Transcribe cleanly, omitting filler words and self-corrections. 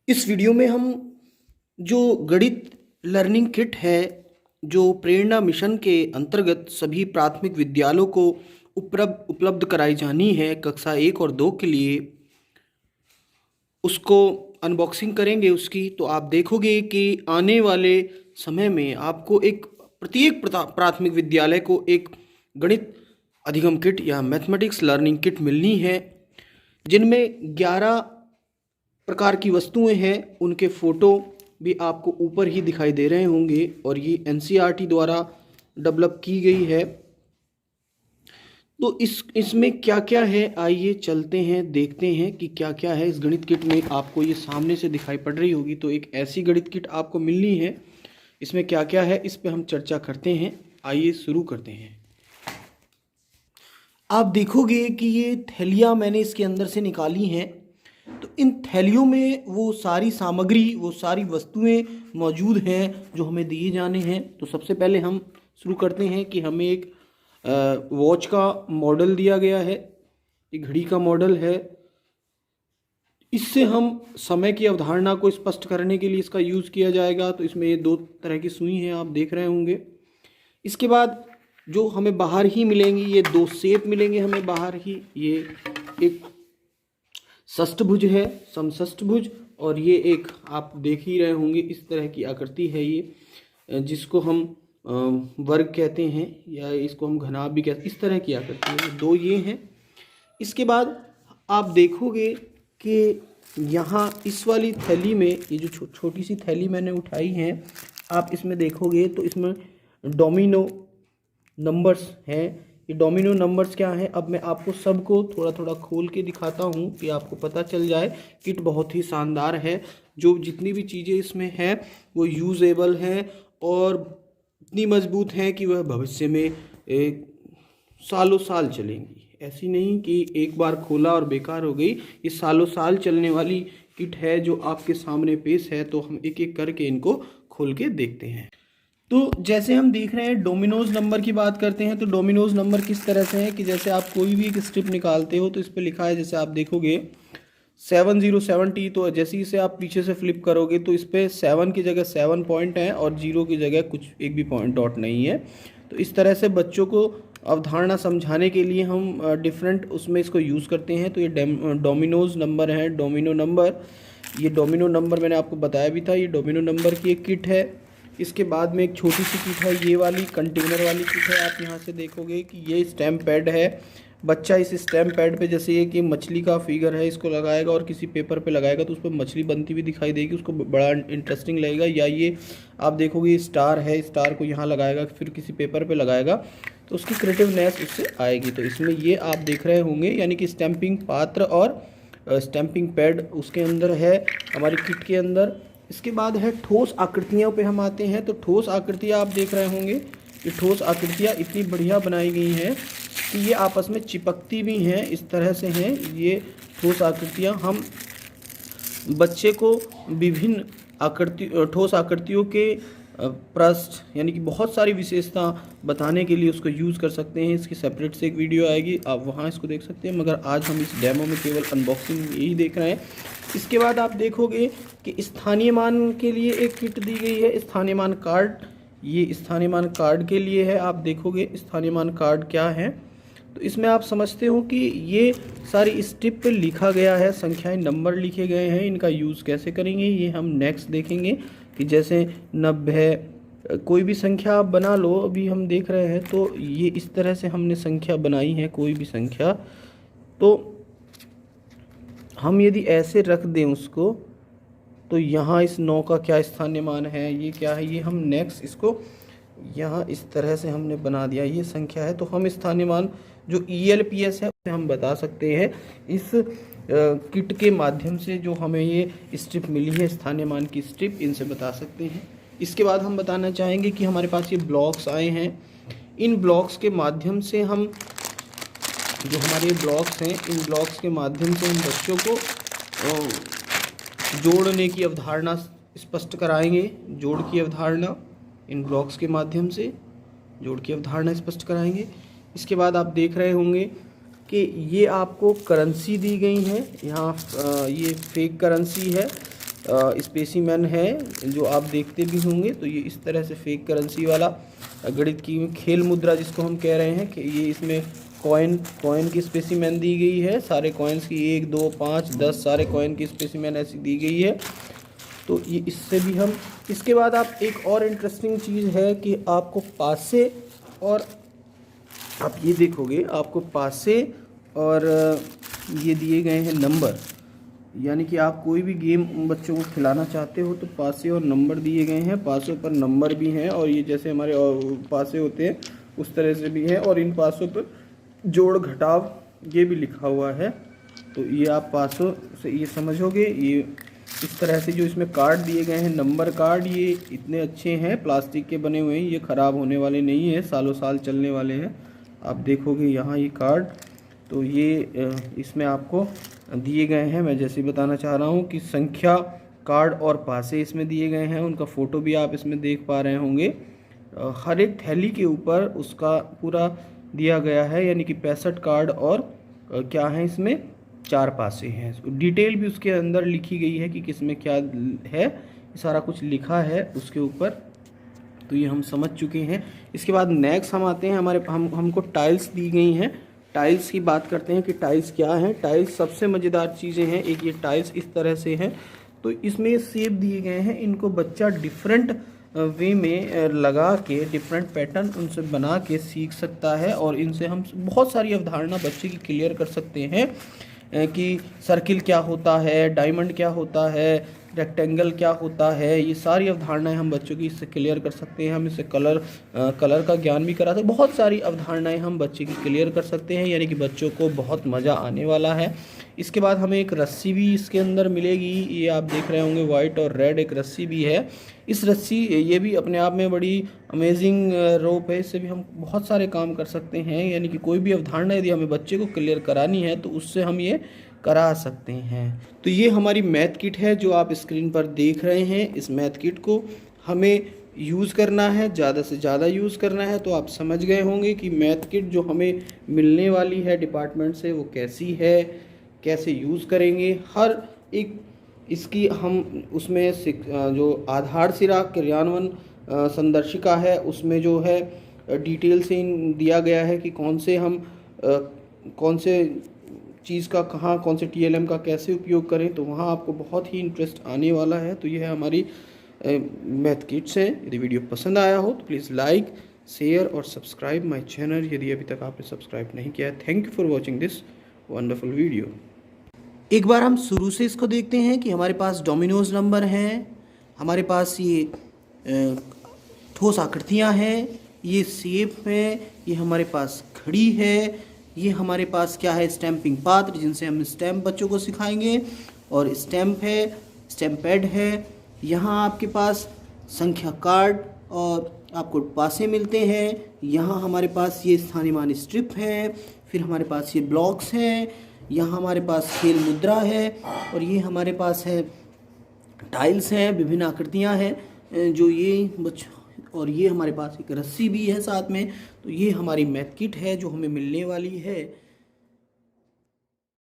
इस वीडियो में हम जो गणित लर्निंग किट है जो प्रेरणा मिशन के अंतर्गत सभी प्राथमिक विद्यालयों को उपलब्ध कराई जानी है कक्षा 1 और 2 के लिए, उसको अनबॉक्सिंग करेंगे उसकी। तो आप देखोगे कि आने वाले समय में आपको एक प्रत्येक प्राथमिक विद्यालय को एक गणित अधिगम किट या मैथमेटिक्स लर्निंग किट मिलनी है, जिनमें 11 प्रकार की वस्तुएं हैं। उनके फ़ोटो भी आपको ऊपर ही दिखाई दे रहे होंगे और ये एनसीईआरटी द्वारा डेवलप की गई है। तो इसमें क्या क्या है, आइए चलते हैं देखते हैं कि क्या क्या है इस गणित किट में। आपको ये सामने से दिखाई पड़ रही होगी, तो एक ऐसी गणित किट आपको मिलनी है। इसमें क्या क्या है इस पे हम चर्चा करते हैं। आइए शुरू करते हैं। आप देखोगे कि ये थैलियाँ मैंने इसके अंदर से निकाली हैं। तो इन थैलियों में वो सारी सामग्री, वो सारी वस्तुएं मौजूद हैं जो हमें दिए जाने हैं। तो सबसे पहले हम शुरू करते हैं कि हमें एक वॉच का मॉडल दिया गया है, एक घड़ी का मॉडल है। इससे हम समय की अवधारणा को स्पष्ट करने के लिए इसका यूज़ किया जाएगा। तो इसमें ये 2 तरह की सुई हैं, आप देख रहे होंगे। इसके बाद जो हमें बाहर ही मिलेंगी, ये 2 शेप मिलेंगे हमें बाहर ही। ये एक षष्ठभुज है, समषष्ठभुज, और ये एक आप देख ही रहे होंगे इस तरह की आकृति है ये, जिसको हम वर्ग कहते हैं या इसको हम घनाभ भी कहते हैं। इस तरह की आकृति है, 2 ये हैं। इसके बाद आप देखोगे कि यहाँ इस वाली थैली में, ये जो छोटी सी थैली मैंने उठाई है, आप इसमें देखोगे तो इसमें डोमिनो नंबर्स हैं। ये डोमिनो नंबर्स क्या हैं, अब मैं आपको सबको थोड़ा थोड़ा खोल के दिखाता हूँ कि आपको पता चल जाए। किट बहुत ही शानदार है। जो जितनी भी चीज़ें इसमें हैं वो यूजेबल हैं और इतनी मजबूत हैं कि वह भविष्य में सालों साल चलेंगी। ऐसी नहीं कि एक बार खोला और बेकार हो गई। ये सालों साल चलने वाली किट है जो आपके सामने पेश है। तो हम एक एक करके इनको खोल के देखते हैं। तो जैसे हम देख रहे हैं, डोमिनोज नंबर की बात करते हैं। तो डोमिनोज नंबर किस तरह से है कि जैसे आप कोई भी एक स्ट्रिप निकालते हो तो इस पर लिखा है, जैसे आप देखोगे 7070। तो जैसे ही इसे आप पीछे से फ्लिप करोगे तो इस पर 7 की जगह 7 पॉइंट हैं और 0 की जगह कुछ एक भी पॉइंट डॉट नहीं है। तो इस तरह से बच्चों को अवधारणा समझाने के लिए हम डिफरेंट उसमें इसको यूज़ करते हैं। तो ये डोमिनोज नंबर है, डोमिनो नंबर। ये डोमिनो नंबर मैंने आपको बताया भी था, ये डोमिनो नंबर की एक किट है। इसके बाद में एक छोटी सी किट है, ये वाली कंटेनर वाली किट है। आप यहाँ से देखोगे कि ये स्टैम्प पैड है। बच्चा इस स्टैम्प पैड पे, जैसे ये कि मछली का फिगर है, इसको लगाएगा और किसी पेपर पे लगाएगा तो उस पर मछली बनती हुई दिखाई देगी, उसको बड़ा इंटरेस्टिंग लगेगा। या ये आप देखोगे स्टार है, स्टार को यहाँ लगाएगा फिर किसी पेपर पे लगाएगा तो उसकी क्रिएटिवनेस उससे आएगी। तो इसमें ये आप देख रहे होंगे, यानी कि स्टैंपिंग पात्र और स्टैंपिंग पैड उसके अंदर है, हमारी किट के अंदर। इसके बाद है ठोस आकृतियों पे हम आते हैं। तो ठोस आकृतियाँ आप देख रहे होंगे, ये ठोस आकृतियाँ इतनी बढ़िया बनाई गई हैं कि ये आपस में चिपकती भी हैं, इस तरह से हैं ये ठोस आकृतियाँ। हम बच्चे को विभिन्न ठोस आकृतियों के पृष्ठ यानी कि बहुत सारी विशेषता बताने के लिए उसको यूज़ कर सकते हैं। इसकी सेपरेट से एक वीडियो आएगी, आप वहाँ इसको देख सकते हैं, मगर आज हम इस डेमो में केवल अनबॉक्सिंग यही देख रहे हैं। इसके बाद आप देखोगे कि स्थानीय मान के लिए एक किट दी गई है, स्थानीय मान कार्ड। ये स्थानीय मान कार्ड के लिए है। आप देखोगे स्थानीय मान कार्ड क्या है, तो इसमें आप समझते हो कि ये सारी स्ट्रिप पे लिखा गया है, संख्याएं, नंबर लिखे गए हैं। इनका यूज़ कैसे करेंगे ये हम नेक्स्ट देखेंगे। कि जैसे 90, कोई भी संख्या आप बना लो, अभी हम देख रहे हैं तो ये इस तरह से हमने संख्या बनाई है, कोई भी संख्या। तो हम यदि ऐसे रख दें उसको, तो यहाँ इस 9 का क्या स्थानीय मान है, ये क्या है, ये हम नेक्स्ट इसको यहाँ इस तरह से हमने बना दिया, ये संख्या है। तो हम स्थानीय मान जो ELPS है उसे हम बता सकते हैं इस किट के माध्यम से। जो हमें ये स्ट्रिप मिली है, स्थानीय मान की स्ट्रिप, इनसे बता सकते हैं। इसके बाद हम बताना चाहेंगे कि हमारे पास ये ब्लॉक्स आए हैं। इन ब्लॉक्स के माध्यम से हम, जो हमारे ब्लॉक्स हैं, इन ब्लॉक्स के माध्यम से हम बच्चों को जोड़ने की अवधारणा स्पष्ट कराएंगे। जोड़ की अवधारणा इन ब्लॉक्स के माध्यम से जोड़ की अवधारणा स्पष्ट कराएंगे। इसके बाद आप देख रहे होंगे कि ये आपको करेंसी दी गई है। यहाँ ये फेक करेंसी है स्पेसिमेन है जो आप देखते भी होंगे। तो ये इस तरह से फेक करेंसी वाला गणित की खेल मुद्रा जिसको हम कह रहे हैं कि ये इसमें कॉइन की स्पेसिमेन दी गई है, सारे कॉइन्स की 1 2 5 10 सारे कॉइन की स्पेसिमेन ऐसी दी गई है। तो ये इससे भी हम, इसके बाद आप एक और इंटरेस्टिंग चीज़ है कि आपको पासे, और आप ये देखोगे आपको पासे और ये दिए गए हैं नंबर, यानी कि आप कोई भी गेम बच्चों को खिलाना चाहते हो तो पासे और नंबर दिए गए हैं, पासों पर नंबर भी हैं, और ये जैसे हमारे पासे होते हैं उस तरह से भी है, और इन पासों पर जोड़ घटाव ये भी लिखा हुआ है। तो ये आप पासों से ये समझोगे, ये इस तरह से जो इसमें कार्ड दिए गए हैं, नंबर कार्ड, ये इतने अच्छे हैं, प्लास्टिक के बने हुए हैं, ये ख़राब होने वाले नहीं हैं, सालों साल चलने वाले हैं। आप देखोगे यहाँ ये कार्ड, तो ये इसमें आपको दिए गए हैं, मैं जैसे बताना चाह रहा हूँ कि संख्या, कार्ड और पासे इसमें दिए गए हैं, उनका फ़ोटो भी आप इसमें देख पा रहे होंगे। हर एक थैली के ऊपर उसका पूरा दिया गया है, यानी कि 65 कार्ड और क्या है इसमें 4 पासे हैं। डिटेल भी उसके अंदर लिखी गई है कि किसमें क्या है, सारा कुछ लिखा है उसके ऊपर। तो ये हम समझ चुके हैं। इसके बाद नेक्स्ट हम आते हैं, हमको टाइल्स दी गई हैं। टाइल्स की बात करते हैं कि टाइल्स क्या हैं। टाइल्स सबसे मज़ेदार चीज़ें हैं। एक ये टाइल्स इस तरह से हैं, तो इसमें शेप दिए गए हैं, इनको बच्चा डिफरेंट वे में लगा के डिफरेंट पैटर्न उनसे बना के सीख सकता है, और इनसे हम बहुत सारी अवधारणा बच्चे की क्लियर कर सकते हैं कि सर्किल क्या होता है, डायमंड क्या होता है, रेक्टेंगल क्या होता है, ये सारी अवधारणाएं हम बच्चों की इससे क्लियर कर सकते हैं। हम इससे कलर का ज्ञान भी करा सकते हैं, बहुत सारी अवधारणाएं हम बच्चे की क्लियर कर सकते हैं, यानी कि बच्चों को बहुत मज़ा आने वाला है। इसके बाद हमें एक रस्सी भी इसके अंदर मिलेगी, ये आप देख रहे होंगे वाइट और रेड एक रस्सी भी है। इस रस्सी, ये भी अपने आप में बड़ी अमेजिंग रोप है, इससे भी हम बहुत सारे काम कर सकते हैं, यानी कि कोई भी अवधारणा यदि हमें बच्चे को क्लियर करानी है तो उससे हम ये करा सकते हैं। तो ये हमारी मैथ किट है जो आप स्क्रीन पर देख रहे हैं। इस मैथ किट को हमें यूज़ करना है, ज़्यादा से ज़्यादा यूज़ करना है। तो आप समझ गए होंगे कि मैथ किट जो हमें मिलने वाली है डिपार्टमेंट से वो कैसी है, कैसे यूज़ करेंगे। हर एक इसकी हम उसमें जो आधारशिला क्रियान्वयन संदर्शिका है उसमें जो है डिटेल से दिया गया है कि कौन से चीज़ का कहाँ, कौन से TLM का कैसे उपयोग करें, तो वहाँ आपको बहुत ही इंटरेस्ट आने वाला है। तो ये है हमारी मैथ किट्स है। यदि वीडियो पसंद आया हो तो प्लीज़ लाइक, शेयर और सब्सक्राइब माय चैनल यदि अभी तक आपने सब्सक्राइब नहीं किया है। Thank you for watching this wonderful video. एक बार हम शुरू से इसको देखते हैं कि हमारे पास डोमिनोज नंबर हैं, हमारे पास ये ठोस आकृतियाँ हैं, ये शेप है, ये हमारे पास घड़ी है, ये हमारे पास क्या है स्टैंपिंग पात्र जिनसे हम स्टैम्प बच्चों को सिखाएंगे, और स्टैम्प है, स्टैम्प पैड है। यहाँ आपके पास संख्या कार्ड और आपको पासे मिलते हैं। यहाँ हमारे पास ये स्थानीयमान स्ट्रिप है, फिर हमारे पास ये ब्लॉक्स हैं, यहाँ हमारे पास खेल मुद्रा है, और ये हमारे पास है टाइल्स हैं, विभिन्न आकृतियाँ हैं जो ये बच्चों, और ये हमारे पास एक रस्सी भी है साथ में। तो ये हमारी मैथ किट है जो हमें मिलने वाली है।